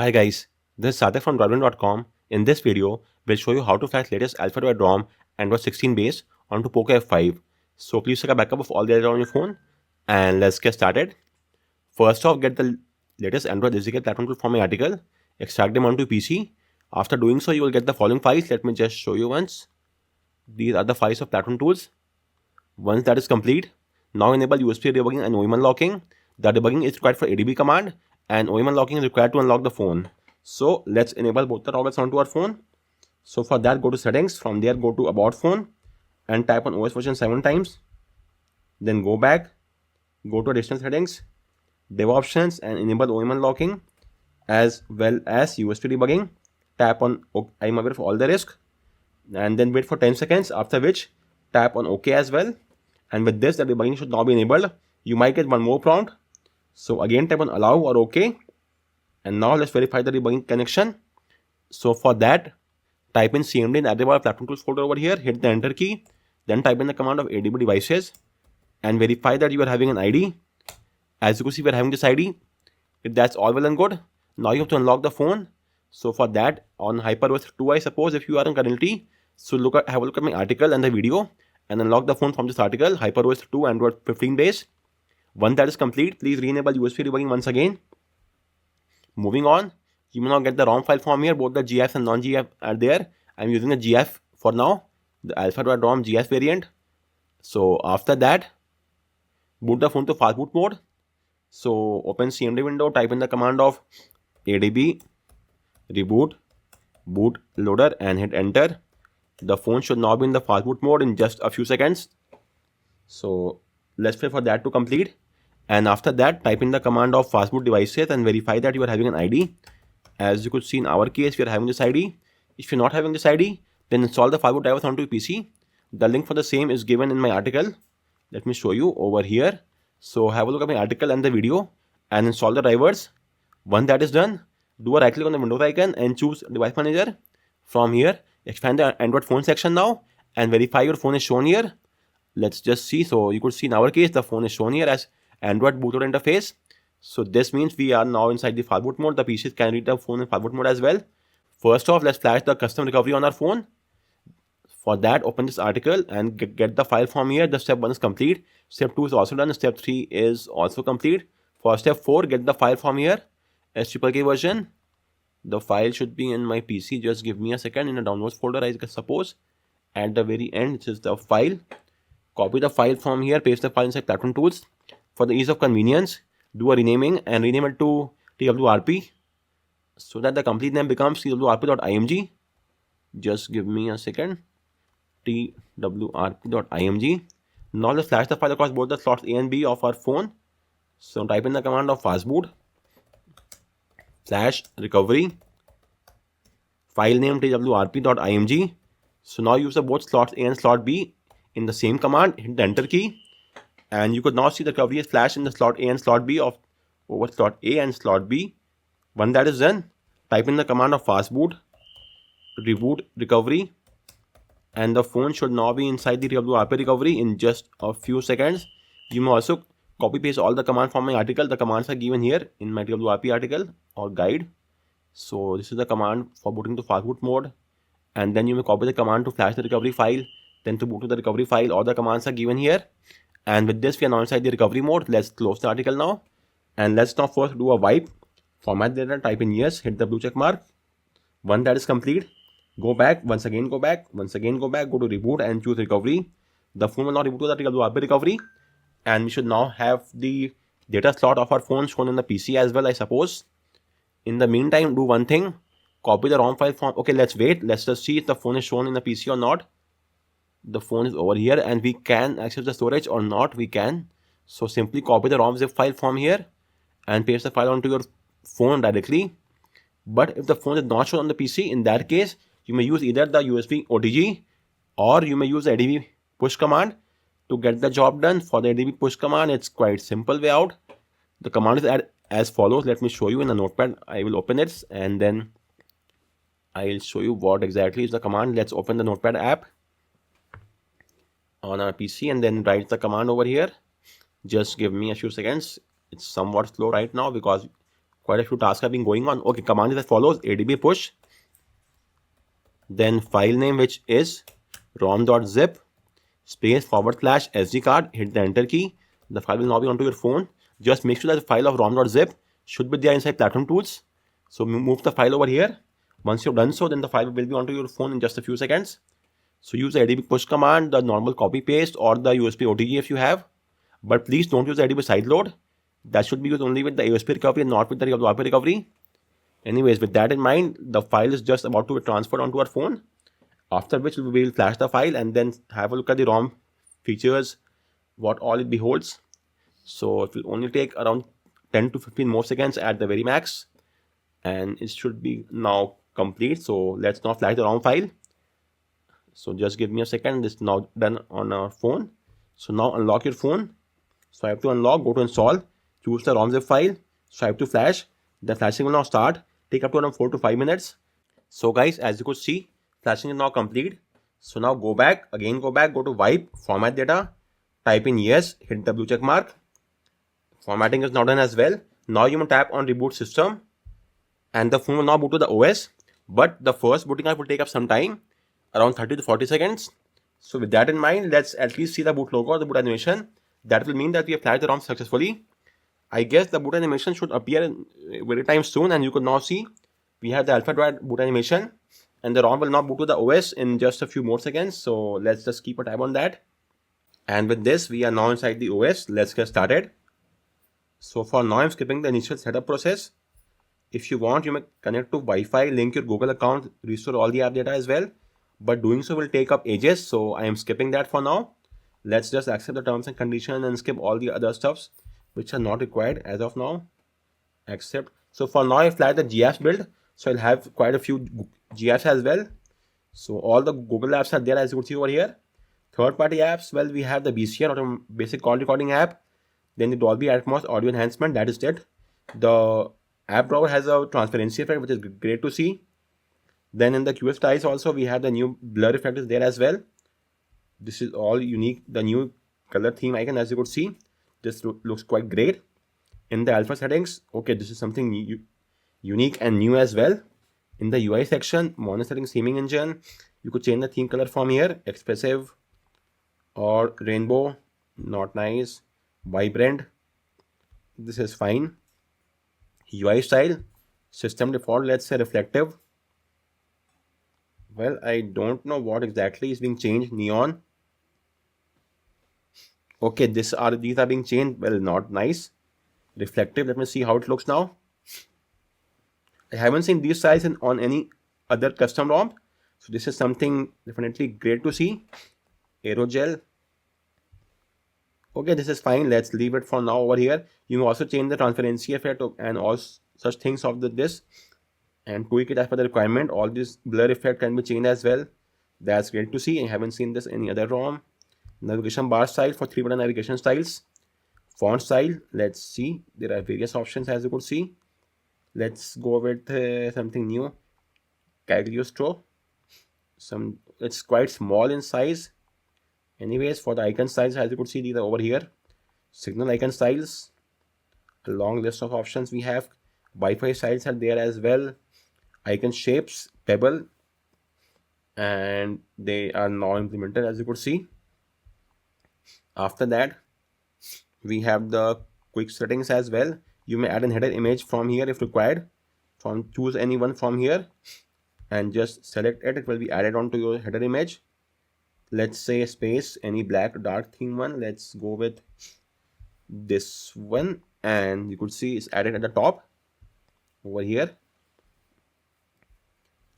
Hi guys, this is Sadak from Debugging.com. In this video, we'll show you how to flash latest AlphaDroid ROM Android 16 base onto Poco F5. So please take a backup of all the data on your phone and let's get started. First off, get the latest Android SDK platform tool from my article, extract them onto PC. After doing so, you will get the following files. Let me just show you once. These are the files of platform tools. Once that is complete, now enable USB debugging and OEM unlocking. The debugging is required for ADB command and OEM unlocking is required to unlock the phone. So let's enable both the toggles onto our phone. So for that, go to settings. From there, go to about phone and type on OS version 7 times. Then go back, go to additional settings, dev options and enable OEM unlocking as well as USB debugging. Tap on I'm aware of all the risk and then wait for 10 seconds, after which tap on OK as well. And with this, the debugging should now be enabled. You might get one more prompt. So again, type on allow or OK. And now let's verify the debugging connection. So for that, type in cmd in AlphaDroid platform tools folder over here, hit the enter key, then type in the command of ADB devices and verify that you are having an ID. As you can see, we are having this ID. If that's all well and good, now you have to unlock the phone. So for that, on HyperOS 2, I suppose, if you are on currently, so have a look at my article and the video and unlock the phone from this article, HyperOS 2 Android 15 base. Once that is complete, please re-enable USB debugging once again. Moving on, you may now get the ROM file from here. Both the GF and non-GF are there. I'm using the GF for now, the AlphaDroid ROM GF variant. So after that, boot the phone to Fastboot mode. So open CMD window, type in the command of ADB reboot bootloader and hit enter. The phone should now be in the Fastboot mode in just a few seconds. So let's wait for that to complete. And after that, type in the command of Fastboot devices and verify that you are having an ID. As you could see in our case, we are having this ID. If you're not having this ID, then install the Fastboot drivers onto your PC. The link for the same is given in my article. Let me show you over here. So have a look at my article and the video and install the drivers. Once that is done, do a right click on the Windows icon and choose Device Manager. From here, expand the Android phone section now and verify your phone is shown here. Let's just see. So you could see in our case, the phone is shown here as Android bootloader interface. So this means we are now inside the Fastboot mode. The PCs can read the phone in Fastboot mode as well. First off, let's flash the custom recovery on our phone. For that, open this article and get the file from here. The step 1 is complete. Step 2 is also done. Step 3 is also complete. For step 4, get the file from here. SKK version. The file should be in my PC. Just give me a second. In the downloads folder, I suppose. At the very end, this is the file. Copy the file from here. Paste the file inside platform tools. For the ease of convenience, do a renaming and rename it to TWRP so that the complete name becomes TWRP.img. Just give me a second. TWRP.img. Now let's flash the file across both the slots A and B of our phone. So type in the command of fastboot flash recovery file name TWRP.img. So now use the both slots A and slot B in the same command. Hit the enter key. And you could now see the recovery is flashed in the slot A and slot B of over slot A and slot B. When that is done, type in the command of fastboot reboot recovery and the phone should now be inside the TWRP recovery in just a few seconds. You may also copy paste all the commands from my article. The commands are given here in my TWRP article or guide. So this is the command for booting to Fastboot mode, and then you may copy the command to flash the recovery file, then to boot to the recovery file. All the commands are given here. And with this, we are now inside the recovery mode. Let's close the article now. And let's now first do a wipe. Format data, type in yes, hit the blue check mark. Once that is complete, go back, once again go back, go to reboot and choose recovery. The phone will now reboot to the TWRP recovery. And we should now have the data slot of our phone shown in the PC as well, I suppose. In the meantime, do one thing. Copy the ROM file from... Okay, let's wait. Let's just see if the phone is shown in the PC or not. The phone is over here and we can access the storage or not. We can. So simply copy the ROM zip file from here and paste the file onto your phone directly. But if the phone is not shown on the PC, in that case, you may use either the USB OTG or you may use the ADB push command to get the job done. For the ADB push command, it's quite simple way out. The command is as follows. Let me show you in a notepad. I will open it and then I'll show you what exactly is the command. Let's open the notepad app on our PC and then write the command over here. Just give me a few seconds. It's somewhat slow right now because quite a few tasks have been going on. Okay, command is as follows: adb push, then file name, which is rom.zip space / SD card, hit the enter key. The file will now be onto your phone. Just make sure that the file of rom.zip should be there inside platform tools. So move the file over here. Once you've done so, then the file will be onto your phone in just a few seconds. So use the adb push command, the normal copy paste, or the USB OTG if you have. But please don't use the adb sideload. That should be used only with the USB recovery and not with the ROM recovery. Anyways, with that in mind, the file is just about to be transferred onto our phone. After which we will flash the file and then have a look at the ROM features, what all it beholds. So it will only take around 10 to 15 more seconds at the very max, and it should be now complete. So let's now flash the ROM file. So just give me a second. This is now done on our phone. So now unlock your phone. So I have to unlock, go to install, choose the ROM zip file, swipe to flash. The flashing will now start, take up to around 4 to 5 minutes. So guys, as you could see, flashing is now complete. So now go back, go to wipe, format data, type in yes, hit the blue check mark. Formatting is now done as well. Now you may tap on reboot system and the phone will now boot to the OS. But the first booting up will take up some time, around 30 to 40 seconds. So with that in mind, let's at least see the boot logo or the boot animation. That will mean that we have flashed the ROM successfully. I guess the boot animation should appear very time soon, and you could now see we have the AlphaDroid boot animation, and the ROM will now boot to the OS in just a few more seconds. So let's just keep a tab on that. And with this, we are now inside the OS. Let's get started. So for now, I'm skipping the initial setup process. If you want, you may connect to Wi-Fi, link your Google account, restore all the app data as well. But doing so will take up ages, so I am skipping that for now. Let's just accept the terms and conditions and skip all the other stuffs which are not required as of now. Accept. So for now, I flagged the GApps build. So I'll have quite a few GApps as well. So all the Google apps are there, as you could see over here. Third-party apps, well, we have the BCR, or basic call recording app. Then the Dolby Atmos audio enhancement, that is it. The app drawer has a transparency effect, which is great to see. Then in the QS styles also, we have the new blur effect is there as well. This is all unique. The new color theme icon, as you could see, this looks quite great. In the alpha settings, okay, this is something unique and new as well. In the UI section, mono settings theming engine, you could change the theme color from here, expressive or rainbow, not nice, vibrant, this is fine. UI style, system default, let's say reflective. Well, I don't know what exactly is being changed. Neon. Okay, these are being changed. Well, not nice. Reflective. Let me see how it looks now. I haven't seen these styles on any other custom ROM. So this is something definitely great to see. Aerogel. Okay, this is fine. Let's leave it for now over here. You may also change the transparency effect and all such things of this and tweak it as per the requirement. All this blur effect can be changed as well. That's great to see. I haven't seen this in any other ROM. Navigation bar style for 3-button navigation styles. Font style, let's see. There are various options, as you could see. Let's go with something new. Cagliostro. It's quite small in size. Anyways, for the icon styles, as you could see, these are over here. Signal icon styles. A long list of options we have. Wi-Fi styles are there as well. Icon shapes, pebble, and they are now implemented, as you could see. After that, we have the quick settings as well. You may add a header image from here if required. Choose any one from here and just select it. It will be added onto your header image. Let's say space, any black dark theme one. Let's go with this one, and you could see it's added at the top over here.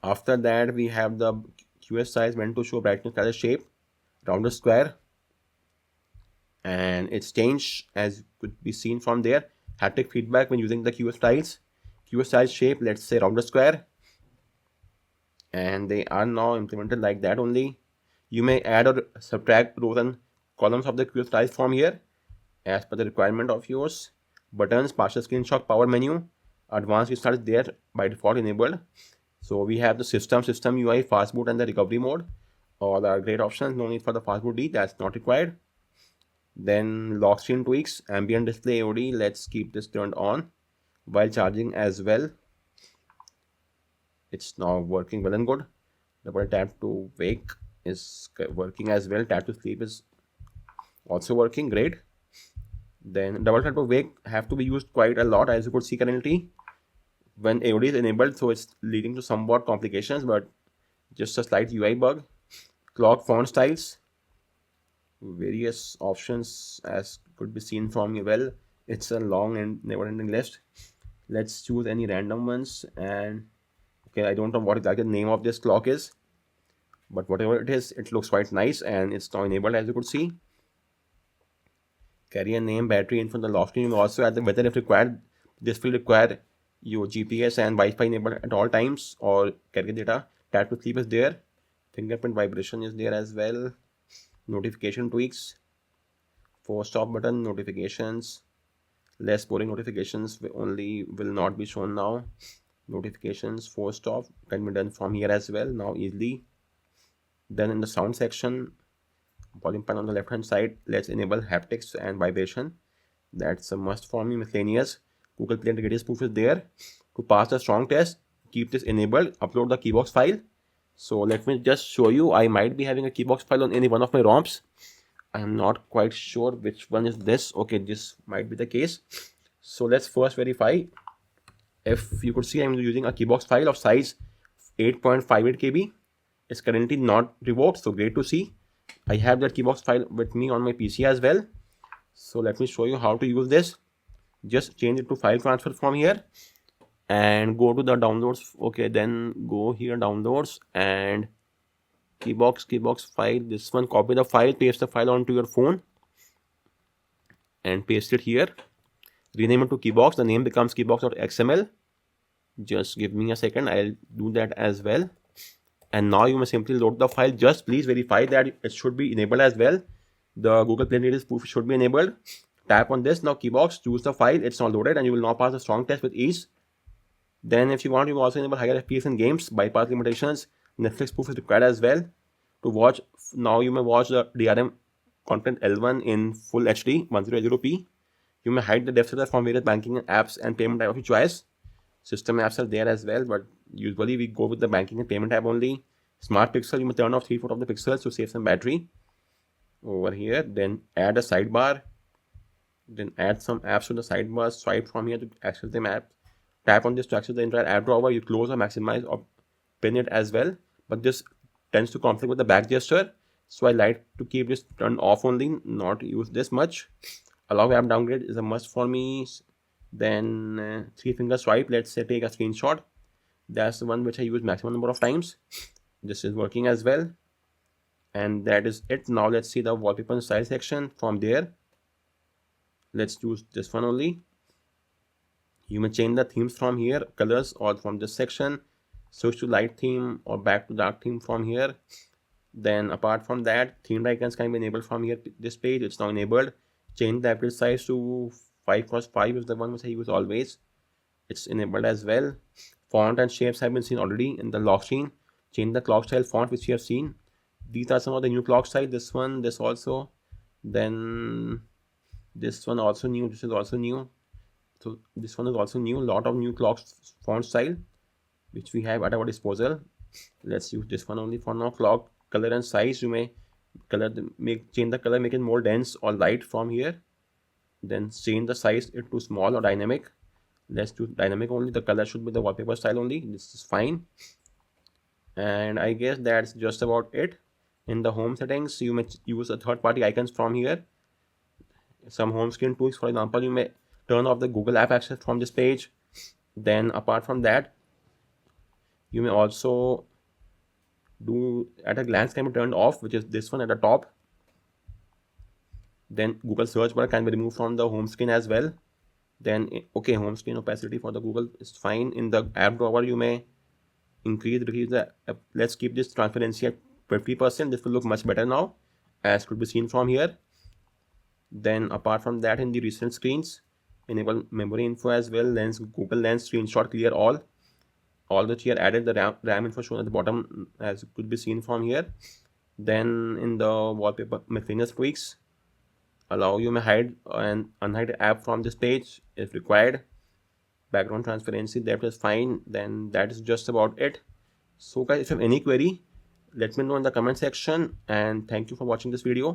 After that, we have the QS size meant to show brightness as a shape, rounded square, and it's changed as could be seen from there. Haptic feedback when using the QS styles. QS style shape, let's say rounded square, and they are now implemented like that only. You may add or subtract rows and columns of the QS styles from here as per the requirement of yours. Buttons, partial screenshot, power menu, advanced restart is there by default enabled. So we have the system UI, Fastboot, and the recovery mode. All are great options. No need for the Fastboot D, that's not required. Then lock screen tweaks, ambient display AOD, let's keep this turned on. while charging as well. It's now working well and good. Double tap to wake is working as well. Tap to sleep is also working great. Then double tap to wake have to be used quite a lot, as you could see currently when AOD is enabled, so it's leading to somewhat complications, but just a slight UI bug. Clock font styles, various options as could be seen from you. Well, it's a long and never-ending list. Let's choose any random ones. And okay, I don't know what exactly the name of this clock is, but whatever it is, it looks quite nice and it's now enabled, as you could see. Carrier name, battery info, the lock screen. You also add the weather if required. This will require your GPS and Wi-Fi enabled at all times, or carrier data. Tap to sleep is there. Fingerprint vibration is there as well. Notification tweaks. Force stop button, notifications. Less boring notifications will not be shown now. Notifications, force stop can be done from here as well now easily. Then in the sound section, volume panel on the left hand side, let's enable haptics and vibration. That's a must for me. Miscellaneous, Google Play integrated spoof is there. To pass the strong test, keep this enabled. Upload the keybox file. So let me just show you. I might be having a keybox file on any one of my ROMs. I am not quite sure which one is this. Okay, this might be the case. So let's first verify. If you could see, I'm using a keybox file of size 8.58 KB. It's currently not revoked, so great to see. I have that keybox file with me on my PC as well. So let me show you how to use this. Just change it to file transfer from here and go to the downloads. Okay, then go here, downloads, and keybox file. This one, copy the file, paste the file onto your phone and paste it here. Rename it to keybox. The name becomes keybox.xml. Just give me a second, I'll do that as well. And now you may simply load the file. Just please verify that it should be enabled as well. The Google Play native spoof should be enabled. Tap on this. Now keybox, choose the file. It's now loaded and you will now pass the strong test with ease. Then if you want, you can also enable higher FPS in games, bypass limitations. Netflix spoof is required as well. To watch, now you may watch the DRM content L1 in full HD 1080p. You may hide the depth setter from various banking apps and payment type of your choice. System apps are there as well, but usually we go with the banking and payment app only. Smart pixel, you may turn off 3/4 of the pixels to save some battery. Over here, then add a sidebar. Then add some apps to the sidebar. Swipe from here to access the map. Tap on this to access the entire app drawer. You close or maximize or pin it as well. But this tends to conflict with the back gesture. So I like to keep this turned off only, not use this much. Allow app downgrade is a must for me. Then 3-finger swipe. Let's say take a screenshot. That's the one which I use maximum number of times. This is working as well. And that is it. Now let's see the wallpaper and style section. From there, let's choose this one only. You may change the themes from here, colors, or from this section. Switch to light theme or back to dark theme from here. Then apart from that, themed icons can be enabled from here. This page, it's now enabled. Change the appeal size to 5x5 is the one which I use always. It's enabled as well. Font and shapes have been seen already in the lock screen. Change the clock style font which you have seen. These are some of the new clock style. This one, this also. Then this one also new. This is also new. So this one is also new. Lot of new clock font style which we have at our disposal. Let's use this one only for now. Clock color and size, you may change the color, make it more dense or light from here. Then change the size it to small or dynamic. Let's do dynamic only. The color should be the wallpaper style only. This is fine. And I guess that's just about it. In the home settings, you may use a third-party icons from here. Some home screen tools, for example, you may turn off the Google app access from this page. Then apart from that, you may also do at a glance can be turned off, which is this one at the top. Then Google search bar can be removed from the home screen as well. Then okay, home screen opacity for the Google is fine. In the app drawer, you may decrease the let's keep this transparency at 50%. This will look much better now, as could be seen from here. Then apart from that, in the recent screens, enable memory info as well. Lens, Google Lens, screenshot clear all that here added. The RAM info shown at the bottom, as could be seen from here. Then in the wallpaper miscellaneous tweaks, allow you may hide and unhide app from this page if required. background transparency, that is fine. Then that is just about it. So guys, if you have any query, let me know in the comment section, and thank you for watching this video.